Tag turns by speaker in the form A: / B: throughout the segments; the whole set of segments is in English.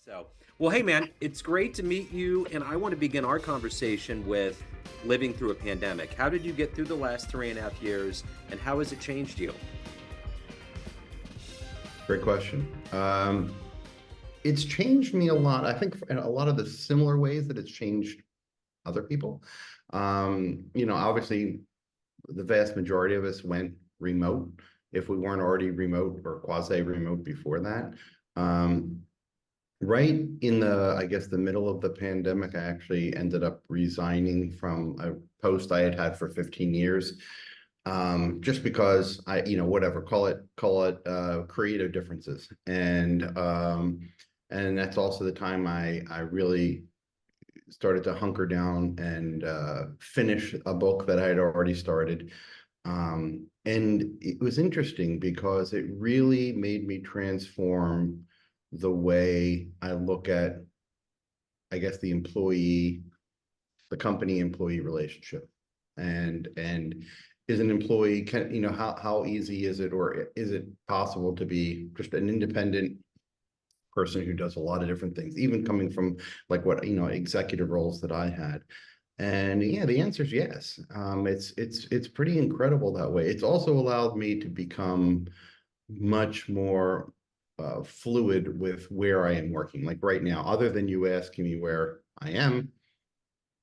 A: So, well, hey, man, it's great to meet you. And I want to begin our conversation with living through a pandemic. How did you get through the last 3.5 years, and how has it changed you?
B: Great question. It's changed me a lot. I think in a lot of the similar ways that it's changed other people. Obviously, the vast majority of us went remote if we weren't already remote or quasi-remote before that. Right in I guess, the middle of the pandemic, I actually ended up resigning from a post I had had for 15 years. Just because whatever, call it creative differences. And that's also the time I really started to hunker down and finish a book that I had already started. And it was interesting because it really made me transform the way I look at, I guess, the company employee relationship. And is an employee, how easy is it, or is it possible to be just an independent person who does a lot of different things, even coming from like what executive roles that I had? And yeah, the answer is yes. It's pretty incredible that way. It's also allowed me to become much more fluid with where I am working. Like right now, other than you asking me where I am,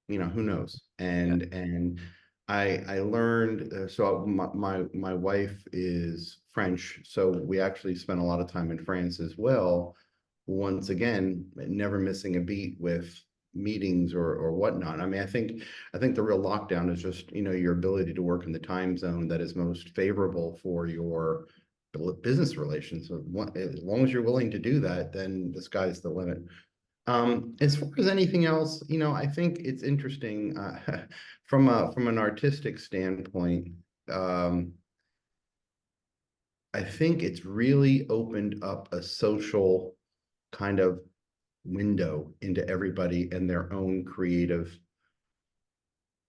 B: who knows?
A: Yeah.
B: And I learned, so my wife is French, so we actually spent a lot of time in France as well. Once again, never missing a beat with meetings or whatnot. I mean, I think the real lockdown is just, your ability to work in the time zone that is most favorable for your business relations. So as long as you're willing to do that, then the sky's the limit. As far as anything else, I think it's interesting from an artistic standpoint. Um, I think it's really opened up a social kind of window into everybody and their own creative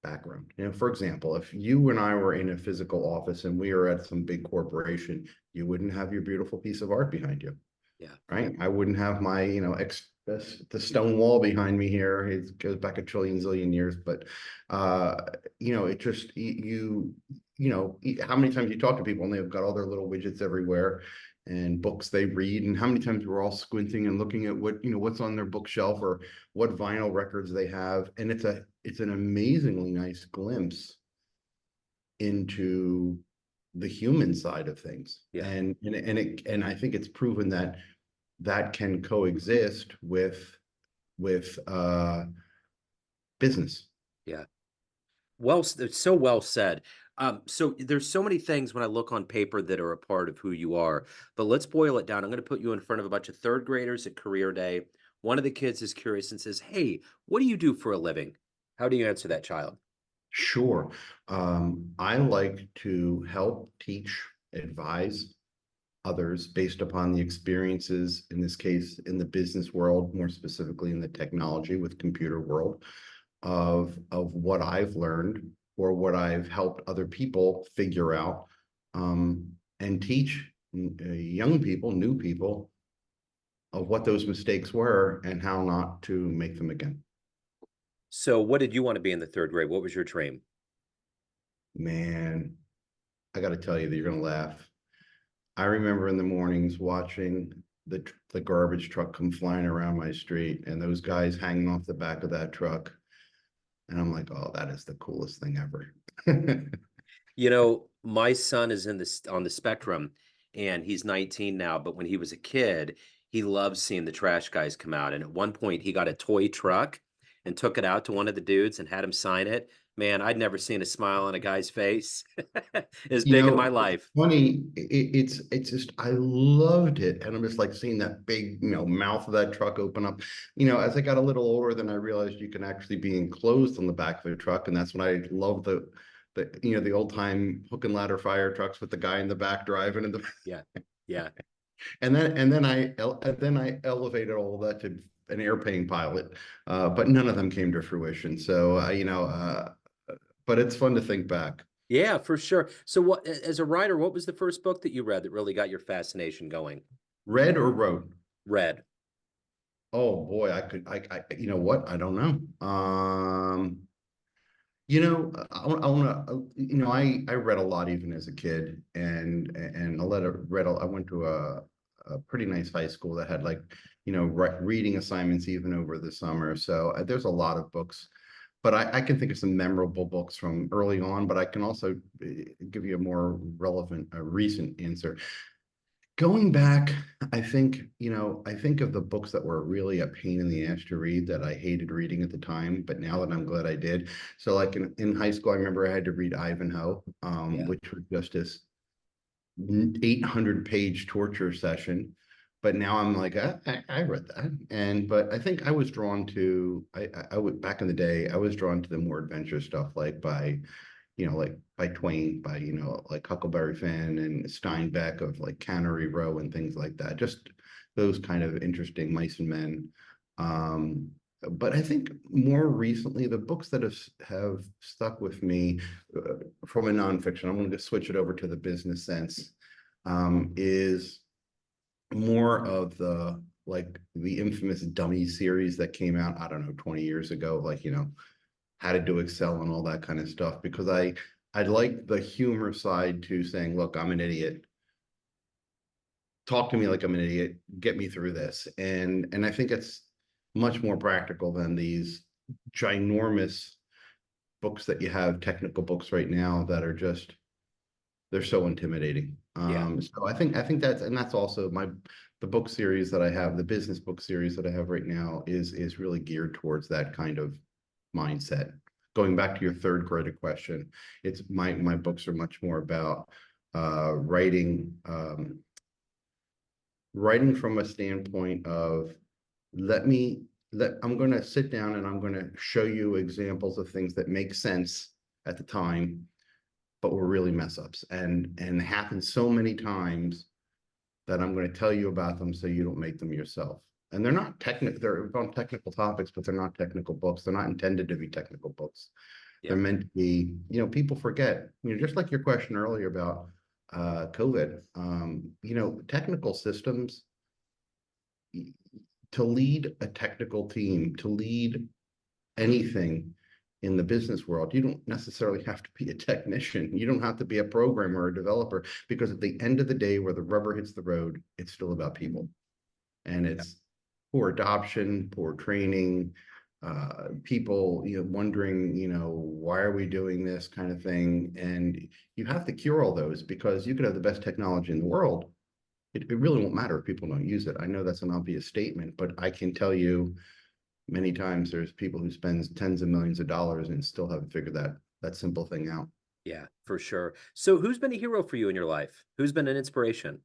B: background. For example, if you and I were in a physical office and we were at some big corporation, you wouldn't have your beautiful piece of art behind you.
A: Yeah.
B: Right. I wouldn't have my, the stone wall behind me here. It goes back a trillion zillion years, but it just how many times you talk to people and they've got all their little widgets everywhere and books they read, and how many times we're all squinting and looking at what's on their bookshelf or what vinyl records they have, and it's an amazingly nice glimpse into the human side of things.
A: Yeah.
B: And I think it's proven that can coexist with business.
A: Yeah. Well, so well said. So there's so many things when I look on paper that are a part of who you are, but let's boil it down. I'm going to put you in front of a bunch of third graders at career day. One of the kids is curious and says, "Hey, what do you do for a living?" How do you answer that child?
B: Sure. I like to help teach, advise others based upon the experiences, in this case, in the business world, more specifically in the technology with computer world, of what I've learned or what I've helped other people figure out, and teach young people, new people, of what those mistakes were and how not to make them again.
A: So, what did you want to be in the third grade? What was your dream?
B: Man, I got to tell you that you're going to laugh. I remember in the mornings watching the garbage truck come flying around my street and those guys hanging off the back of that truck. And I'm like, oh, that is the coolest thing ever.
A: My son is on the spectrum, and he's 19 now, but when he was a kid, he loved seeing the trash guys come out. And at one point, he got a toy truck and took it out to one of the dudes and had him sign it. Man, I'd never seen a smile on a guy's face as big in my
B: It's
A: life.
B: funny. It's just, I loved it. And I'm just like seeing that big, mouth of that truck open up. As I got a little older, then I realized you can actually be enclosed on the back of the truck. And that's when I love the old time hook and ladder fire trucks with the guy in the back driving in the
A: Yeah. Yeah.
B: and then I elevated all of that to an airplane pilot, but none of them came to fruition. So but it's fun to think back.
A: Yeah, for sure. So what as a writer, what was the first book that you read that really got your fascination going?
B: Read or wrote?
A: Read.
B: Oh boy, you know what? I don't know. I want to, I read a lot even as a kid, and I went to a pretty nice high school that had like, reading assignments even over the summer. So there's a lot of books, but I can think of some memorable books from early on, but I can also give you a more relevant, recent answer. Going back, I think of the books that were really a pain in the ass to read that I hated reading at the time, but now that I'm glad I did. So like in high school, I remember I had to read Ivanhoe,
A: Yeah.
B: which was just this 800-page torture session. But now I'm like, I read that. But I think I was drawn to, I would, back in the day, I was drawn to the more adventure stuff, like like by Twain, by, like Huckleberry Finn and Steinbeck of like Cannery Row and things like that. Just those kind of interesting mice and men. Um, but I think more recently, the books that have stuck with me from a nonfiction, I'm going to switch it over to the business sense, is more of the infamous dummy series that came out, I don't know, 20 years ago, like, how to do Excel and all that kind of stuff, because I like the humor side to saying, look, I'm an idiot. Talk to me like I'm an idiot. Get me through this. And I think it's much more practical than these ginormous books that you have, technical books right now that are just, they're so intimidating.
A: Yeah.
B: So I think that's also the book series that I have, the business book series that I have right now is really geared towards that kind of mindset. Going back to your third grade question, it's my books are much more about writing from a standpoint of let me I'm going to sit down and I'm going to show you examples of things that make sense at the time, but were really mess ups and happen so many times that I'm going to tell you about them so you don't make them yourself. And they're not technical, they're on technical topics, but they're not technical books. They're not intended to be technical books. They're
A: Yeah.
B: meant to be, people forget, just like your question earlier about COVID, technical systems, to lead a technical team, to lead anything in the business world, you don't necessarily have to be a technician. You don't have to be a programmer or a developer, because at the end of the day, where the rubber hits the road, it's still about people. And
A: Yeah.
B: it's poor adoption, poor training, people, wondering, why are we doing this kind of thing? And you have to cure all those, because you could have the best technology in the world. It really won't matter if people don't use it. I know that's an obvious statement, but I can tell you many times there's people who spends tens of millions of dollars and still haven't figured that simple thing out.
A: Yeah, for sure. So who's been a hero for you in your life? Who's been an inspiration?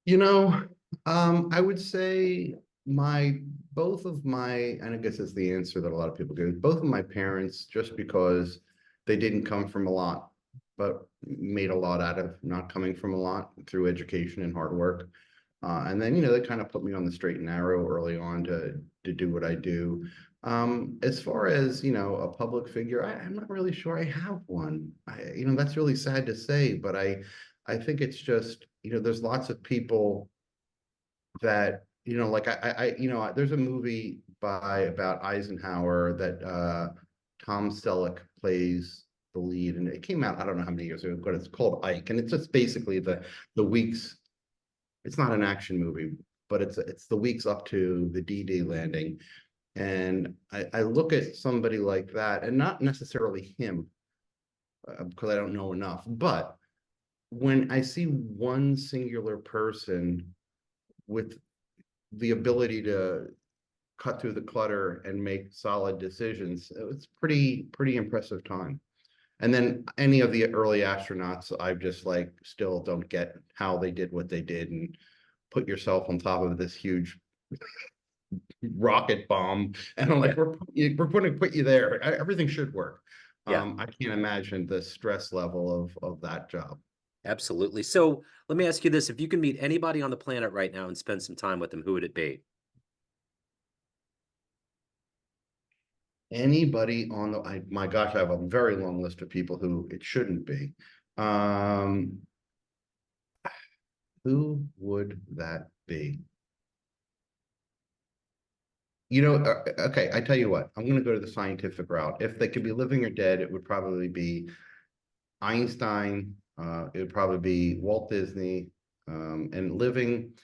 B: You know, I would say my both of my, and I guess it's the answer that a lot of people give, both of my parents, just because they didn't come from a lot, but made a lot out of not coming from a lot through education and hard work. And then, they kind of put me on the straight and narrow early on to do what I do. As far as, a public figure, I'm not really sure I have one. That's really sad to say, but I think it's just, there's lots of people that, like there's a movie about Eisenhower that Tom Selleck plays the lead, and it came out, I don't know how many years ago, but it's called Ike, and it's just basically the weeks. It's not an action movie, but it's the weeks up to the D-Day landing. And I look at somebody like that, and not necessarily him, because I don't know enough, but when I see one singular person with the ability to cut through the clutter and make solid decisions, it's pretty impressive time. And then any of the early astronauts, I just like still don't get how they did what they did and put yourself on top of this huge rocket bomb. And I'm
A: Yeah.
B: like, we're going to put you there. Everything should work.
A: Yeah,
B: I can't imagine the stress level of that job.
A: absolutely. So let me ask you this. If you can meet anybody on the planet right now and spend some time with them, who would it be?
B: Anybody on my gosh, I have a very long list of people who it shouldn't be. Um, Who would that be? Okay, I tell you what, I'm going to go to the scientific route. If they could be living or dead, it would probably be Einstein. It would probably be Walt Disney. And living,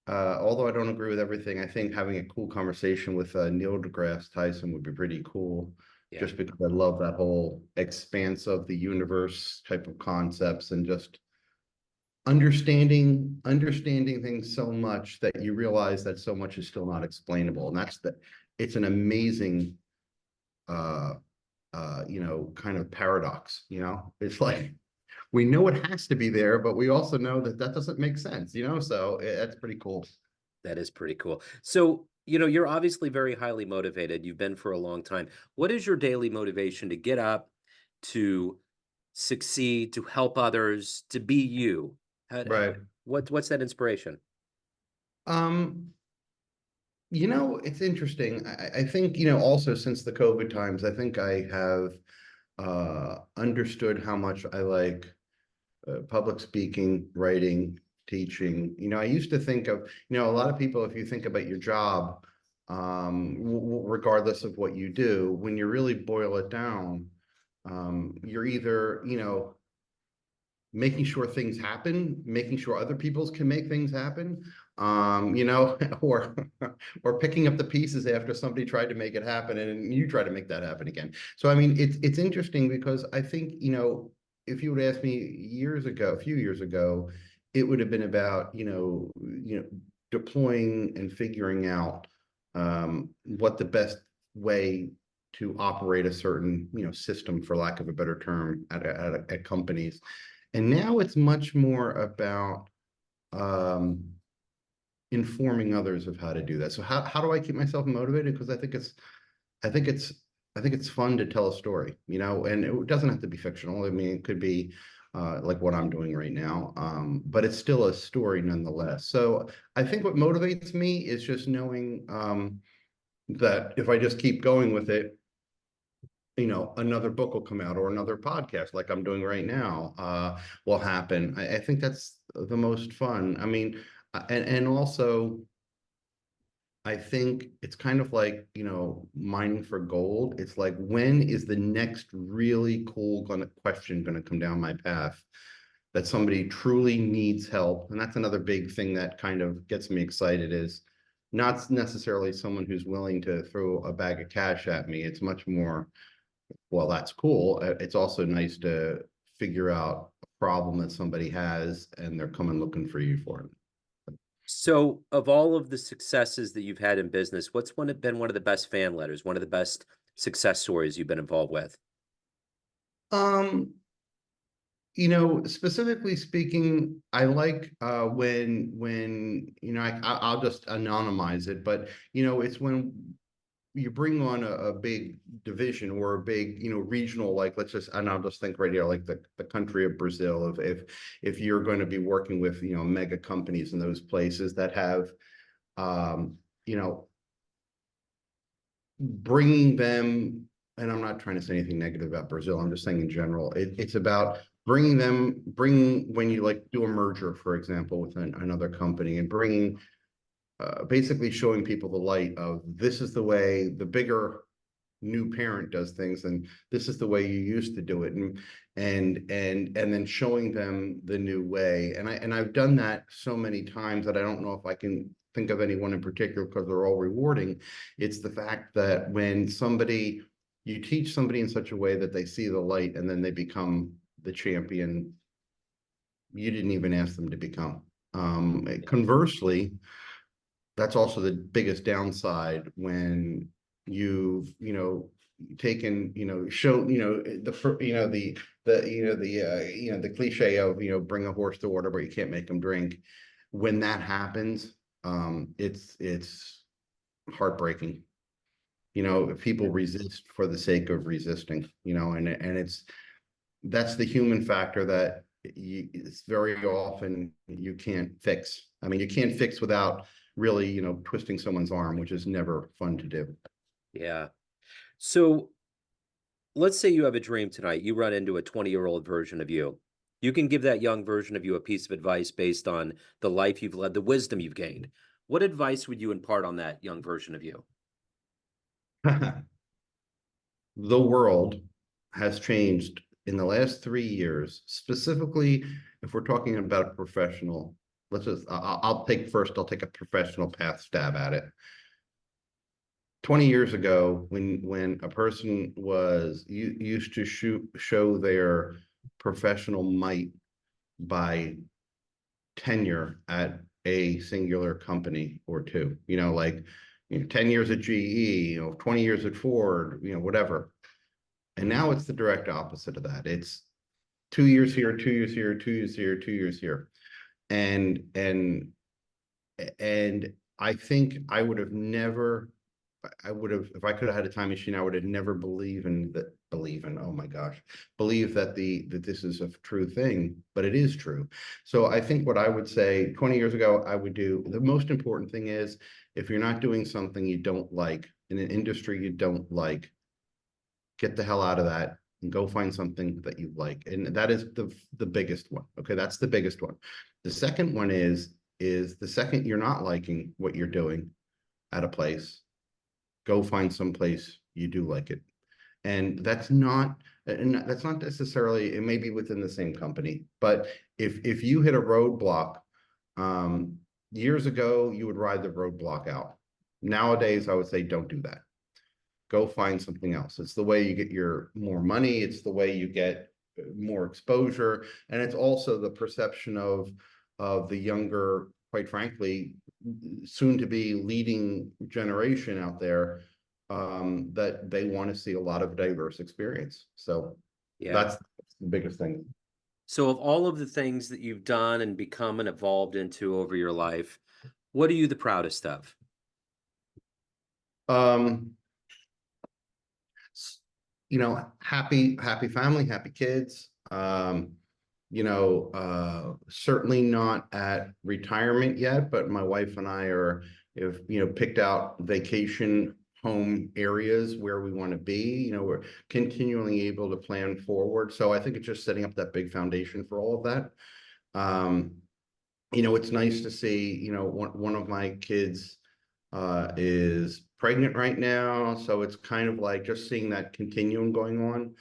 B: although I don't agree with everything, I think having a cool conversation with Neil deGrasse Tyson would be pretty cool,
A: Yeah.
B: just because I love that whole expanse of the universe type of concepts and just understanding things so much that you realize that so much is still not explainable. And it's an amazing uh kind of paradox. It's like we know it has to be there, but we also know that that doesn't make sense, so that's pretty cool.
A: That is pretty cool. So, you're obviously very highly motivated. You've been for a long time. What is your daily motivation to get up, to succeed, to help others, to be you?
B: Right.
A: What's that inspiration?
B: um it's interesting. I think, also since the COVID times, I think I have understood how much I like public speaking, writing, teaching. I used to think of, a lot of people, if you think about your job, regardless of what you do, when you really boil it down, you're either, making sure things happen, making sure other people's can make things happen, or or picking up the pieces after somebody tried to make it happen and you try to make that happen again. So I mean, it's interesting because I think, if you would ask me a few years ago, it would have been about, deploying and figuring out what the best way to operate a certain, system, for lack of a better term, at companies. And now it's much more about um, informing others of how to do that. So how do I keep myself motivated? Because I think it's I think it's fun to tell a story, and it doesn't have to be fictional. I mean, it could be like what I'm doing right now, but it's still a story nonetheless. So I think what motivates me is just knowing that if I just keep going with it, another book will come out or another podcast like I'm doing right now will happen. I think that's the most fun. I mean, and also I think it's kind of like, mining for gold. It's like, when is the next really cool question gonna come down my path that somebody truly needs help? And that's another big thing that kind of gets me excited, is not necessarily someone who's willing to throw a bag of cash at me. It's much more, well, that's cool. It's also nice to figure out a problem that somebody has and they're coming looking for you for it.
A: So, of all of the successes that you've had in business, what's been one of the best fan letters, one of the best success stories you've been involved with?
B: Um, specifically speaking, I like when I'll just anonymize it, but it's when you bring on a big division or a big, regional, like, and I'll just think right here, like the country of Brazil. If you're going to be working with, mega companies in those places that have, you know, bringing them, and I'm not trying to say anything negative about Brazil, I'm just saying in general, it's about bringing, when you like do a merger, for example, with another company, and bringing, basically showing people the light of, this is the way the bigger new parent does things, and this is the way you used to do it, and then showing them the new way. And I've done that so many times that I don't know if I can think of anyone in particular, because they're all rewarding. It's the fact that when you teach somebody in such a way that they see the light, and then they become the champion you didn't even ask them to become. Conversely, that's also the biggest downside when you've taken, show, the cliche of, bring a horse to water but you can't make them drink. When that happens, it's heartbreaking. If people resist for the sake of resisting, and that's the human factor that it's very often you can't fix. I mean, you can't fix without really, twisting someone's arm, which is never fun to do.
A: Yeah. So, let's say you have a dream tonight. You run into a 20-year-old version of you. you can give that young version of you a piece of advice based on the life you've led, the wisdom you've gained. What advice would you impart on that young version of you?
B: The world has changed in the last 3 years, specifically if we're talking about a professional. I'll take a professional path stab at it. 20 years ago, when a person was used to show their professional might by tenure at a singular company or two, like 10 years at GE, 20 years at Ford, whatever. And now it's the direct opposite of that. It's 2 years here, 2 years here, 2 years here, 2 years here. And I think I would have, if I could have had a time machine, I would have never oh my gosh, believe that this is a true thing, but it is true. So I think what I would say 20 years ago, I would do, the most important thing is, if you're not doing something you don't like in an industry you don't like, get the hell out of that and go find something that you like. And that is the biggest one. Okay, that's the biggest one. The second one is the second you're not liking what you're doing at a place, go find some place you do like it. And that's not necessarily, it may be within the same company, but if you hit a roadblock, years ago you would ride the roadblock out. Nowadays I would say don't do that. Go find something else. It's the way you get your more money. It's the way you get more exposure. And it's also the perception of the younger, quite frankly, soon to be leading generation out there, that they want to see a lot of diverse experience. So
A: Yeah.
B: that's the biggest thing.
A: So, of all of the things that you've done and become and evolved into over your life, what are you the proudest of?
B: Um, happy family, happy kids. Certainly not at retirement yet, but my wife and I have picked out vacation home areas where we want to be. We're continually able to plan forward. So I think it's just setting up that big foundation for all of that. Um, it's nice to see, one of my kids is pregnant right now. So it's kind of like just seeing that continuum going on.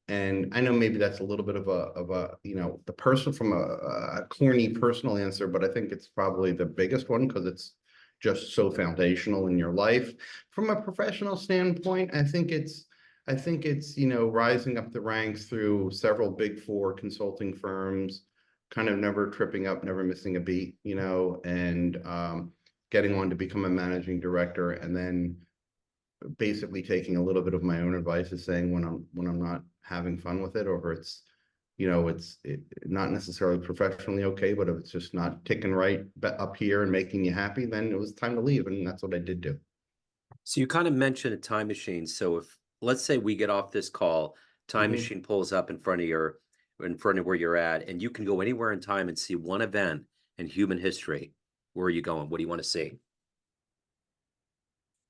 B: And I know maybe that's a little bit of the person from a corny personal answer, but I think it's probably the biggest one because it's just so foundational in your life. From a professional standpoint, I think it's rising up the ranks through several big four consulting firms, kind of never tripping up, never missing a beat, and getting on to become a managing director, and then basically taking a little bit of my own advice, is saying when I'm not having fun with it, or it's not necessarily professionally okay, but if it's just not ticking right up here and making you happy, then it was time to leave, and that's what I did do.
A: So, you kind of mentioned a time machine. So, if let's say we get off this call, time
B: Mhm.
A: machine pulls up in front of where you're at, and you can go anywhere in time and see one event in human history. Where are you going? What do you want to see?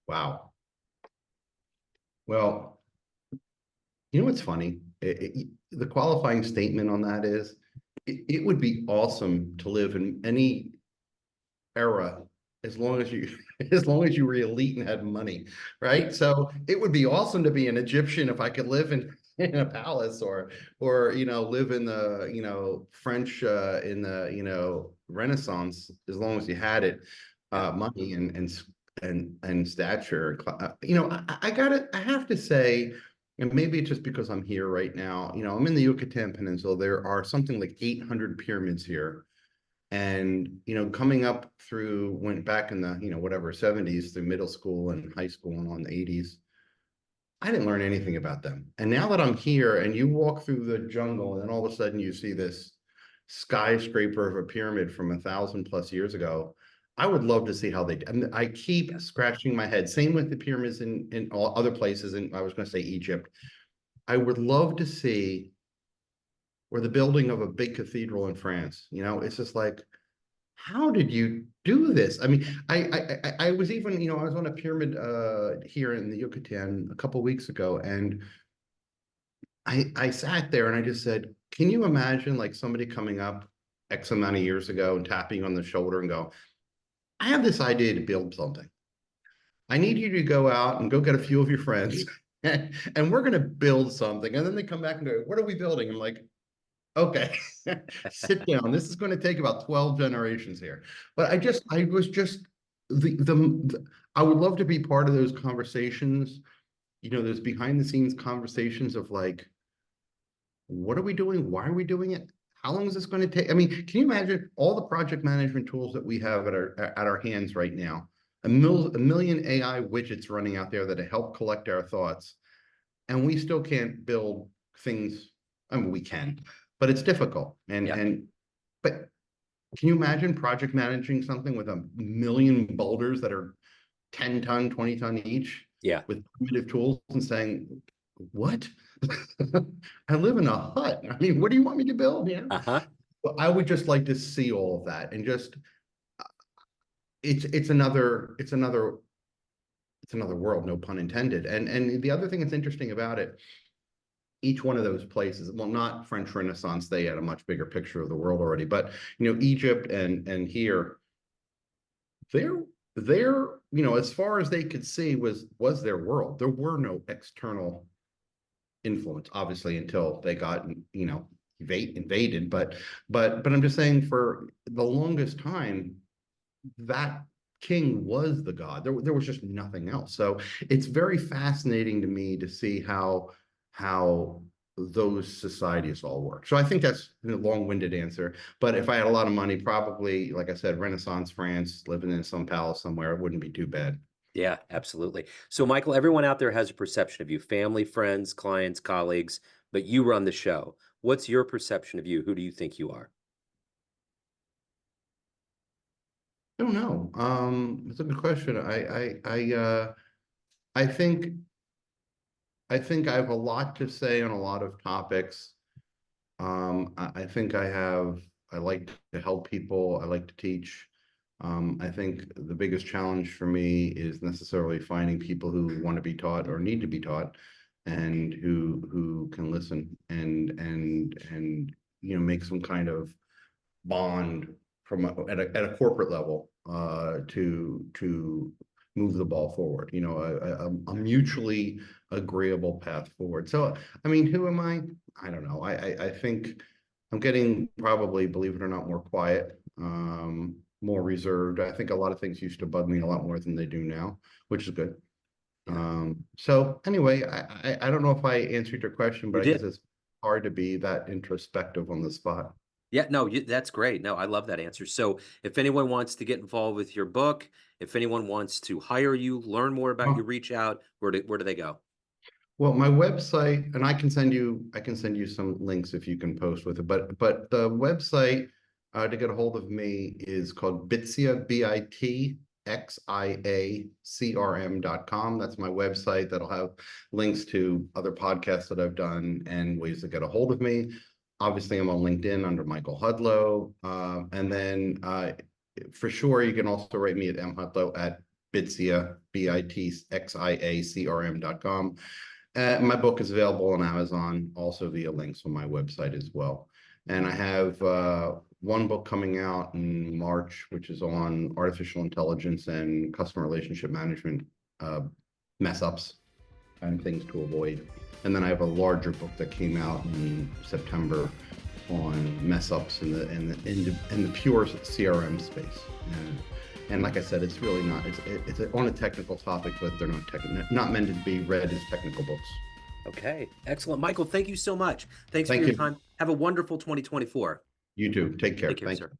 B: Wow. Well, what's funny? The qualifying statement on that is, it would be awesome to live in any era, as long as you as long as you were elite and had money, right? So it would be awesome to be an Egyptian if I could live in a palace, or live in the French, in the Renaissance, as long as you had it,
A: Yeah.
B: money and stature. I have to say, and maybe it's just because I'm here right now, I'm in the Yucatan Peninsula. There are something like 800 pyramids here. And coming up through, went back in the whatever 70s, through middle school and high school and on the 80s, I didn't learn anything about them. And now that I'm here, and you walk through the jungle, and then all of a sudden you see this skyscraper of a pyramid from 1,000+ years ago, I would love to see how they. And I keep scratching my head. Same with the pyramids in all other places. And I was going to say Egypt. I would love to see, or the building of a big cathedral in France. It's just like, how did you do this? I mean, I was even, I was on a pyramid here in the Yucatan a couple of weeks ago, and I sat there and I just said, can you imagine like somebody coming up X amount of years ago and tapping you on the shoulder and go, I have this idea to build something. I need you to go out and go get a few of your friends and we're going to build something. And then they come back and go, what are we building? I'm like, okay, sit down. This is going to take about 12 generations here. But I was just I would love to be part of those conversations, those behind the scenes conversations of like, what are we doing? Why are we doing it? How long is this going to take? I mean, can you imagine all the project management tools that we have at our hands right now? A million AI widgets running out there that help collect our thoughts, and we still can't build things. I mean, we can, but it's difficult.
A: Yeah.
B: But can you imagine project managing something with a million boulders that are 10-ton, 20-ton each
A: Yeah.
B: with primitive tools and saying, what? I live in a hut. I mean, what do you want me to build here?
A: Uh-huh.
B: Well, I would just like to see all of that and just it's another world, no pun intended. And the other thing that's interesting about it, each one of those places, well, not French Renaissance, they had a much bigger picture of the world already, but Egypt and here, they're as far as they could see was their world. There were no external influence, obviously, until they got invaded. But I'm just saying, for the longest time, that king was the god. There was just nothing else. So it's very fascinating to me to see how those societies all work. So I think that's a long-winded answer. But if I had a lot of money, probably, like I said, Renaissance France, living in some palace somewhere, it wouldn't be too bad.
A: Yeah, absolutely. So, Michael, everyone out there has a perception of you, family, friends, clients, colleagues, but you run the show. What's your perception of you? Who do you think you are?
B: I don't know. It's a good question. I think I have a lot to say on a lot of topics. I think I like to help people. I like to teach. I think the biggest challenge for me is necessarily finding people who want to be taught or need to be taught, and who can listen and make some kind of bond at a corporate level, to move the ball forward. A mutually agreeable path forward. So, I mean, who am I? I don't know. I think I'm getting, probably, believe it or not, more quiet, more reserved. I think a lot of things used to bug me a lot more than they do now, which is good.
A: Yeah,
B: So anyway, I don't know if I answered your question,
A: you
B: but I guess
A: did.
B: it's hard to be that introspective on the spot.
A: Yeah, no, that's great. No, I love that answer. So, if anyone wants to get involved with your book, if anyone wants to hire you, learn more about you, reach out, where do they go?
B: Well, my website, and I can send you some links if you can post with it. But the website, to get a hold of me, is called Bitsia, BITXIACRM.com. That's my website. That'll have links to other podcasts that I've done and ways to get a hold of me. Obviously, I'm on LinkedIn under Michael Hudlow. And then, for sure, you can also write me at mhudlow at Bitsia, BITXIACRM.com. My book is available on Amazon, also via links on my website as well. And I have one book coming out in March, which is on artificial intelligence and customer relationship management, mess ups and things to avoid. And then I have a larger book that came out in September on mess ups in the pure CRM space. And like I said, it's really not. It's on a technical topic, but they're not meant to be read as technical books.
A: Okay, excellent. Michael, thank you so much. Thanks for
B: Thank
A: your
B: you.
A: time. Have a wonderful 2024.
B: You too. Take care.
A: Take care,
B: Thank
A: sir.
B: you.